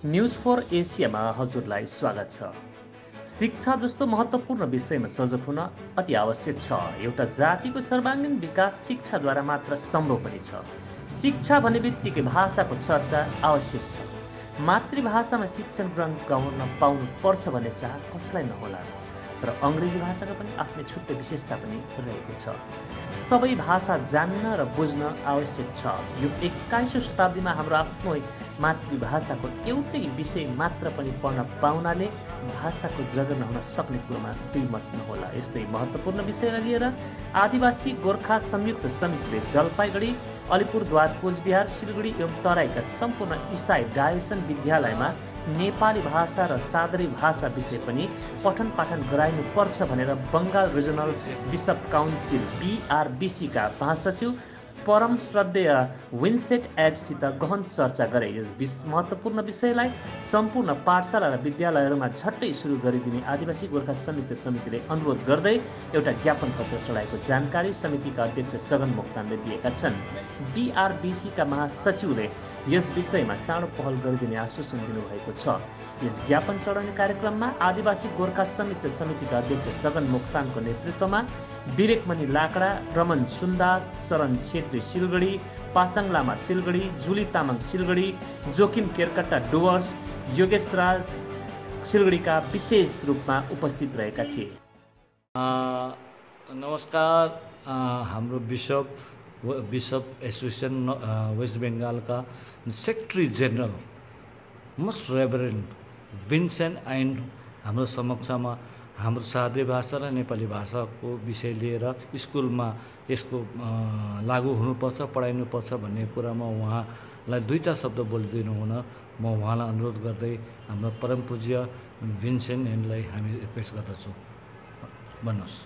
News for एसियामा हजुरलाई स्वागत छ। शिक्षा जस्तो महत्त्वपूर्ण विषयमा सजग हुन अति आवश्यक छ। एउटा जातिको सर्वाङ्गीण विकास शिक्षाद्वारा मात्र सम्भव पनि छ। शिक्षा भन्ने बित्तिकै भाषाको चर्चा आवश्यक छ। मातृभाषामा शिक्षण ग्रहण गर्न पाउनु पर्छ भन्ने चाह कसलाई नहोला, तर अङ्ग्रेजी भाषाको पनि आफ्नै छुट्टै विशेषता पनि रहेको छ। सबै भाषा जान्न र बुझ्न आवश्यक छ। यो 21औं शताब्दीमा हाम्रो आफ्नो मातृभाषाको एउटै विषय मात्र पनि पढ्न पाउनाले भाषाको जगत नहुन सक्ने कुरोमा दुई मत नहोला। यस्तै महत्त्वपूर्ण विषयलाई लिएर आदिवासी गोर्खा संयुक्त समितिले जलपाइगुडी, अलिपुरद्वार, कोचबिहार, सिलगढी एवं तराईका सम्पूर्ण इसाई डायोसन विद्यालयमा नेपाली भाषा र सादरी भाषा विषय पनि पठन पाठन गराइनुपर्छ भनेर Bengal regional bishop council BRBC का महासचिव परम श्रद्धेय विन्सेन्ट एडसित गहन चर्चा गरे। यस महत्त्वपूर्ण विषयलाई सम्पूर्ण पाठशाला र विद्यालयहरूमा झट्टै सुरु गरिदिने आदिवासी गोर्खा संयुक्त समितिले अनुरोध गर्दै एउटा ज्ञापन पत्र चढाएको जानकारी समितिका अध्यक्ष सगन मोक्तानले दिएका छन्। BRBC का महासचिवले यस विषयमा चाँडो पहल गरिदिने आश्वासन दिनुभएको छ। यस ज्ञापन चढाउने कार्यक्रममा आदिवासी गोर्खा संयुक्त समितिका अध्यक्ष सगन मोक्तानको नेतृत्वमा विवेकमणि लाकडा, रमन सुन्दास, शरण छेत्री सिलगढी, पासाङ लामा सिलगढी, जुली तामाङ सिलगढी, जोकिम केरकट्टा डुवर्स, योगेश राज सिलगढीका विशेष रूपमा उपस्थित रहेका थिए। नमस्कार। हाम्रो बिशप एसोसिएसन वेस्ट बेङ्गालका secretary general most reverend Vincent and हाम्रो समक्षमा हाम्रो सादरी भाषा र नेपाली भाषाको विषय लिएर स्कुलमा यसको लागू हुनुपर्छ, पढाइनुपर्छ भन्ने कुरामा उहाँलाई दुई चार शब्द बोलिदिनु हुन म उहाँलाई अनुरोध गर्दै हाम्रो परम पूज्य विन्सेन्ट एन्डलाई हामी रिक्वेस्ट गर्दछौँ। भन्नुहोस्।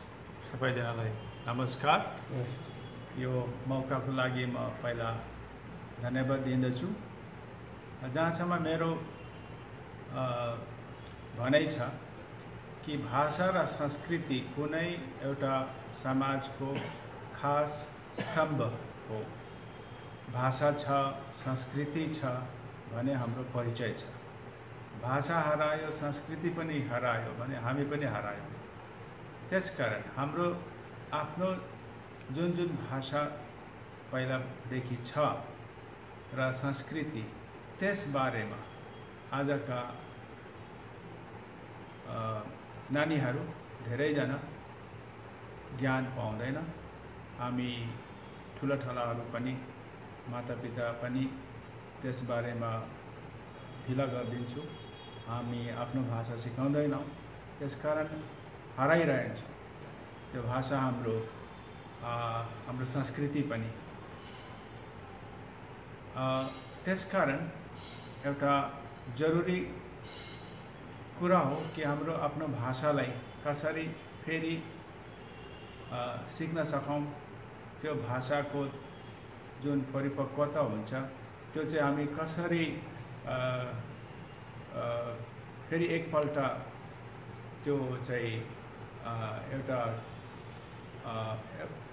सबैजनालाई नमस्कार। यो मौकाको लागि म पहिला धन्यवाद दिँदछु। जहाँसम्म मेरो भनाइ छ कि भाषा र संस्कृति कुनै एउटा समाजको खास स्तम्भ हो। भाषा छ, संस्कृति छ भने हाम्रो परिचय छ। भाषा हरायो, संस्कृति पनि हरायो भने हामी पनि हरायौँ। त्यसकारण हाम्रो आफ्नो जुन भाषा पहिलादेखि छ र संस्कृति, त्यसबारेमा आजका नानीहरू धेरैजना ज्ञान पाउँदैन। हामी ठुलाठुलाहरू पनि, मातापिता पनि त्यसबारेमा ढिला गरिदिन्छौँ। हामी आफ्नो भाषा सिकाउँदैनौँ, त्यसकारण हराइरहन्छौँ। त्यो भाषा हाम्रो संस्कृति पनि। त्यसकारण एउटा जरुरी कुरा हो कि हाम्रो आफ्नो भाषालाई कसरी फेरि सिक्न सकौँ। त्यो भाषाको जुन परिपक्वता हुन्छ त्यो चाहिँ हामी कसरी फेरि एकपल्ट त्यो चाहिँ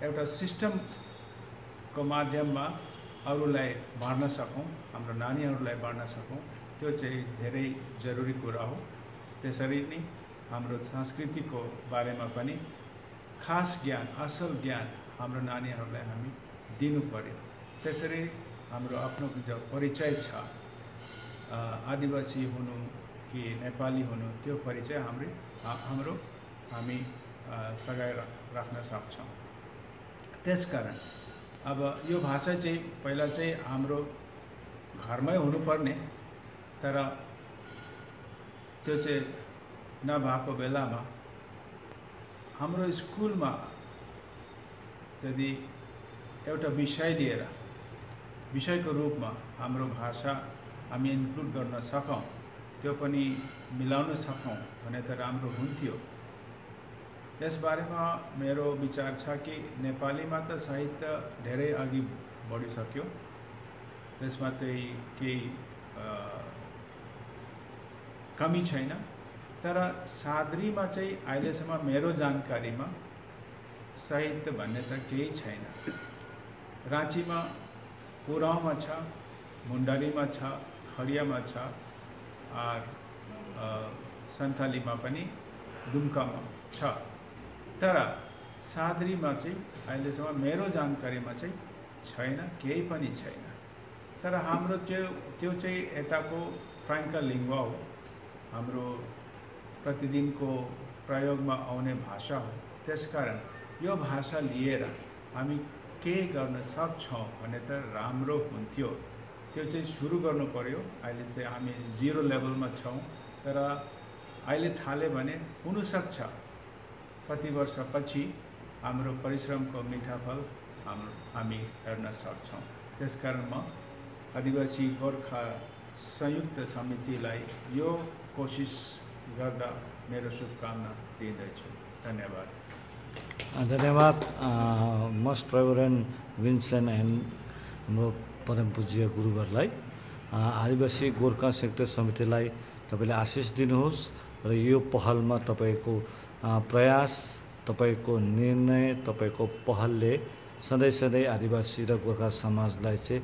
एउटा सिस्टमको माध्यममा अरूलाई बाँड्न सकौँ, हाम्रो नानीहरूलाई बाँड्न सकौँ। त्यो चाहिँ धेरै जरुरी कुरा हो। त्यसरी नै हाम्रो संस्कृतिको बारेमा पनि खास ज्ञान, असल ज्ञान हाम्रो नानीहरूलाई हामी दिनु पर्यो। त्यसरी हाम्रो आफ्नो जो परिचय छ, आदिवासी हुनु कि नेपाली हुनु, त्यो परिचय हामी सघाएर राख्न सक्छौँ। त्यसकारण अब यो भाषा चाहिँ पहिला चाहिँ हाम्रो घरमै हुनुपर्ने, तर त्यो चाहिँ नभएको बेलामा हाम्रो स्कुलमा यदि एउटा विषय लिएर विषयको रूपमा हाम्रो भाषा हामी इन्क्लुड गर्न सकौँ, त्यो पनि मिलाउन सकौँ भने त राम्रो हुन्थ्यो। यसबारेमा मेरो विचार छ कि नेपालीमा त साहित्य धेरै अघि बढिसक्यो, त्यसमा चाहिँ केही कमी छैन। तर सादरीमा चाहिँ अहिलेसम्म मेरो जानकारीमा साहित्य भन्ने त केही छैन। राँचीमा, उरावमा छ, मुन्डरीमा छ, खडियामा छ, और सन्थालीमा पनि दुम्कामा छ। तर सादरीमा चाहिँ अहिलेसम्म मेरो जानकारीमा चाहिँ छैन, केही पनि छैन। तर हाम्रो त्यो चाहिँ यताको फ्राङ्का लिङ्गुवा हो, हाम्रो प्रतिदिनको प्रयोगमा आउने भाषा हो। त्यसकारण यो भाषा लिएर हामी के गर्न सक्छौँ भने त राम्रो हुन्थ्यो। त्यो चाहिँ सुरु गर्नु पर्यो। अहिले चाहिँ हामी 0 लेभलमा छौँ, तर अहिले थाले भने हुनसक्छ कति वर्षपछि हाम्रो परिश्रमको मिठा फल हामी हेर्न सक्छौँ। त्यसकारण म आदिवासी गोर्खा संयुक्त समितिलाई यो कोसिस गर्दा मेरो शुभकामना दिँदैछु। धन्यवाद। धन्यवाद मोस्ट रेभरेन्ड विन्सेन्ट एन्ड हाम्रो परम पूज्य गुरुवरलाई। आदिवासी गोर्खा संयुक्त समितिलाई तपाईँले आशिष दिनुहोस् र यो पहलमा तपाईँको प्रयास, तपाईँको निर्णय, तपाईँको पहलले सधैँ आदिवासी र गोर्खा समाजलाई चाहिँ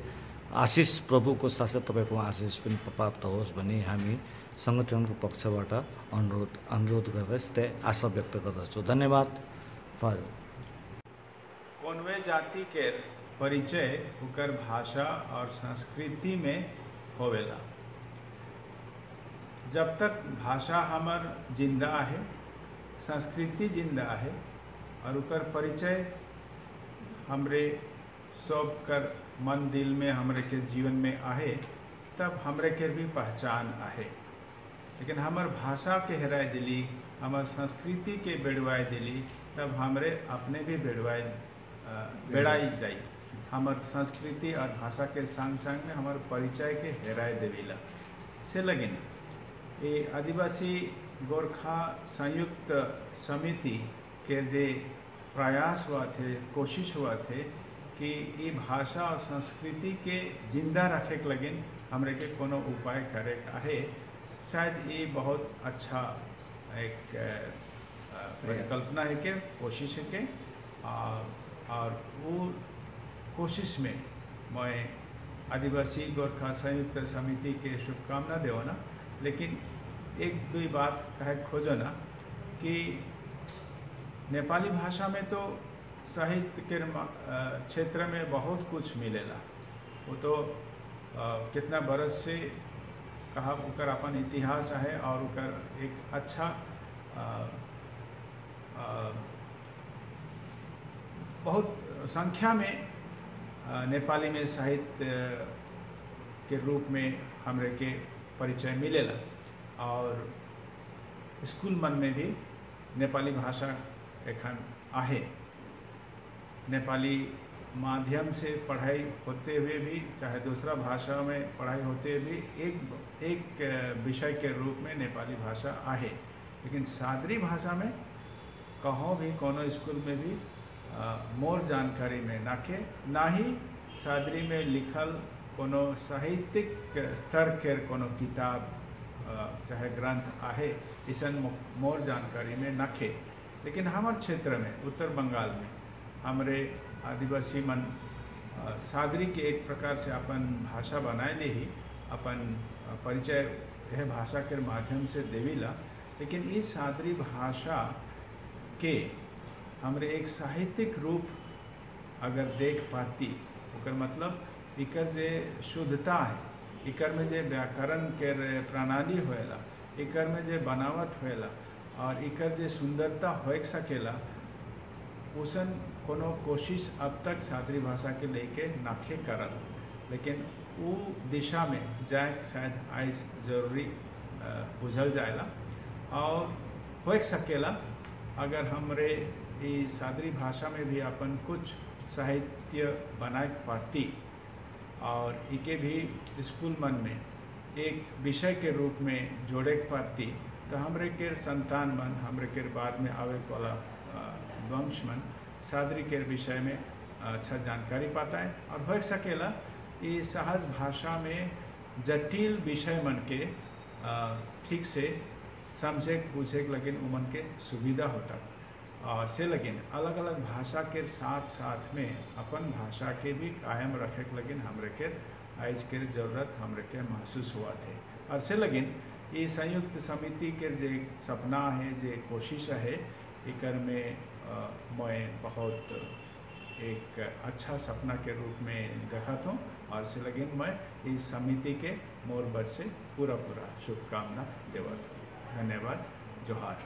आशिष, प्रभुको साथसाथ तपाईँको आशिष पनि प्राप्त होस् भन्ने हामी सङ्गठनको पक्षबाट अनुरोध गरेर सिधै आशा व्यक्त गर्दछु। धन्यवाद। कोनवे जाति के परिचय उकर भाषा और संस्कृति में होवेला। जब तक भाषा हमार जिंदा है, संस्कृति जिंदा है और उकर परिचय हमरे सब कर मन दिल में हमरे के जीवन में आहे, तब हमरे के भी पहचान आहे। लेकिन हमार भाषा के हेराए दिली, हमार संस्कृति के बेड़वाए दिली, तब हमरे अपने भी बेड़ाई जाई। हमार संस्कृति और भाषा के संग संग में हमार परिचय के हेराए देवीला से लगिन। ये आदिवासी गोरखा संयुक्त समिति के जे प्रयास हुआ थे, कोशिश हुआ थे कि ये भाषा और संस्कृति के जिंदा रखे के लगिन हमरे के कोनो उपाय करे आहे। शायद ये बहुत अच्छा एक परिकल्पना है के कोशिश है के और वो कोशिश में मैं आदिवासी गोरखा संयुक्त समिति के शुभकामना देवना। लेकिन एक दो बात कहे खोजो ना कि नेपाली भाषा में तो साहित्य के क्षेत्र में बहुत कुछ मिलेला। वो तो कितना बरस से कहा उकर अपन इतिहास है और उकर एक अच्छा बहुत संख्या में नेपाली में साहित्य के रूप में हमरे के परिचय मिलेला। और स्कूल मन में भी नेपाली भाषा एखन आहे। नेपाली माध्यम से पढ़ाई होते हुए भी, चाहे दूसरा भाषा में पढ़ाई होते हुए भी एक विषय के रूप में नेपाली भाषा आहे। लेकिन सादरी भाषा में कहों भी कोनो स्कूल में भी मोर जानकारी में ना ही सादरी में लिखल कोनो साहित्यिक स्तर के कोनो किताब चाहे ग्रंथ आहे, इसन मोर जानकारी में नखे। लेकिन हमारे क्षेत्र में उत्तर बंगाल में हमारे आदिवासी मन सादरी के एक प्रकार से अपन भाषा बनाए ले ही अपन परिचय यह भाषा के माध्यम से देवीला। लेकिन इस सादरी भाषा के हमरे एक साहित्यिक रूप अगर देख पाती, ओकर मतलब इकर जे शुद्धता है, इकर में जे व्याकरण के प्रणाली होएला, इकर में जे बनावट होएला और इकर जे सुंदरता हो सकेला, उसन कोनो कोशिश अब तक सादरी भाषा के लेके नाखे करल। लेकिन वो दिशा में जाए शायद आज जरूरी बुझल जाएला और हो सकेला अगर हमरे ये सादरी भाषा में भी अपन कुछ साहित्य बनाए पाती और इके भी स्कूल मन में एक विषय के रूप में जोड़े पाती, तो हमरे के संतान मन, हमरे के बाद में आवे वाला वंश मन सादरी के विषय में अच्छा जानकारी पाता है। और हो सकेला ये सहज भाषा में जटिल विषय मन के ठीक से समझे बूझे लेकिन उमन के सुविधा होता। और से लेकिन अलग अलग भाषा के साथ साथ में अपन भाषा के भी कायम रखे लेकिन हमरे के आज के ज़रूरत हमरे के महसूस हुआ थे। और से लेकिन ये संयुक्त समिति के जो सपना है, जो कोशिश है, एकर में मैं बहुत एक अच्छा सपना के रूप में देखा था और से लगे मैं इस समिति के मोर बर से पूरा शुभकामना देवत हूँ। धन्यवाद। जोहार।